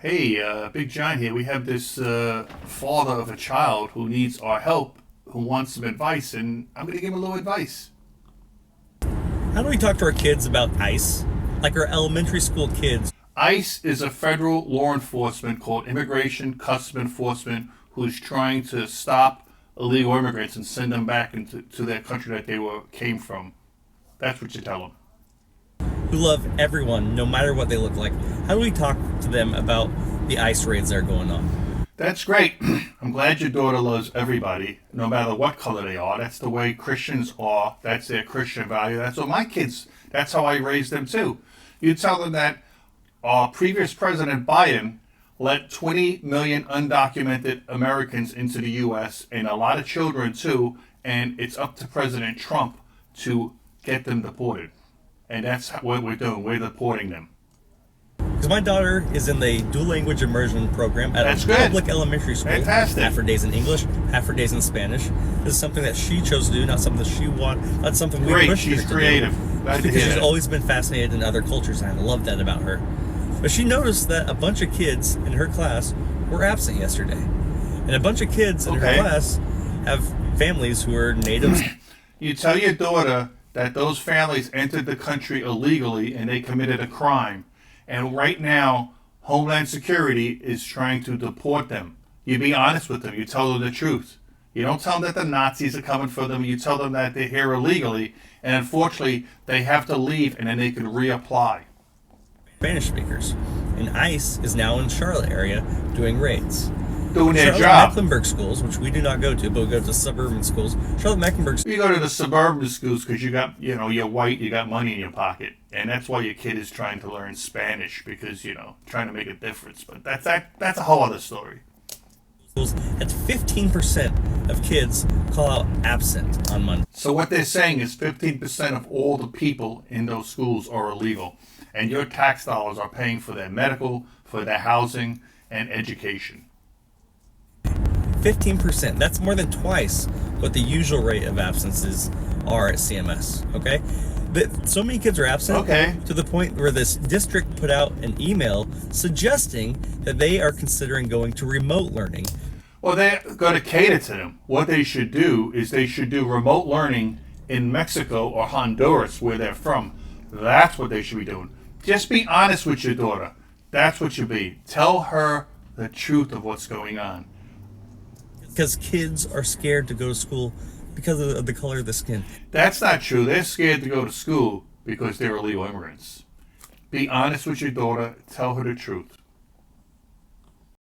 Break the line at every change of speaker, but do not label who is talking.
Hey, Big John here. We have this father of a child who needs our help, who wants some advice, and I'm going to give him a little advice.
How do we talk to our kids about ICE? Like our elementary school kids.
ICE is a federal law enforcement called Immigration Customs Enforcement who's trying to stop illegal immigrants and send them back into their country that came from. That's what you tell them.
Who love everyone, no matter what they look like. How do we talk to them about the ICE raids that are going on?
That's great. I'm glad your daughter loves everybody, no matter what color they are. That's the way Christians are. That's their Christian value. That's what my kids, that's how I raised them too. You tell them that our previous President Biden let 20 million undocumented Americans into the U.S. and a lot of children too, and it's up to President Trump to get them deported. And that's what we're doing. We're deporting them.
Because my daughter is in the dual language immersion program at
That's
a
good.
public elementary school.
Fantastic.
Half her days in English, half her days in Spanish. This is something that she chose to do, not something that she wanted. Not something we
Great,
pushed her
she's
to
creative.
do.
Glad to
Because
hear
she's
that.
always been fascinated in other cultures, and I love that about her. But she noticed that a bunch of kids in her class were absent yesterday. And a bunch of kids in
Okay.
her class have families who are natives.
You tell your daughter that those families entered the country illegally and they committed a crime. And right now, Homeland Security is trying to deport them. You be honest with them. You tell them the truth. You don't tell them that the Nazis are coming for them. You tell them that they're here illegally. And unfortunately, they have to leave and then they can reapply.
Spanish speakers. And ICE is now in Charlotte area doing raids.
Doing their
Charlotte
job.
Mecklenburg schools, which we do not go to, but we go to suburban schools. Charlotte Mecklenburg
You go to the suburban schools because you got, you're white, you got money in your pocket. And that's why your kid is trying to learn Spanish because, trying to make a difference. But that's a whole other story.
schools had 15% of kids call out absent on Monday.
So what they're saying is 15% of all the people in those schools are illegal. And your tax dollars are paying for their medical, for their housing, and education.
15%. That's more than twice what the usual rate of absences are at CMS. Okay? But so many kids are absent
Okay.
to the point where this district put out an email suggesting that they are considering going to remote learning.
Well, they're going to cater to them. What they should do is they should do remote learning in Mexico or Honduras, where they're from. That's what they should be doing. Just be honest with your daughter. That's what you be. Tell her the truth of what's going on.
Because kids are scared to go to school because of the color of the skin.
That's not true. They're scared to go to school because they're illegal immigrants. Be honest with your daughter. Tell her the truth.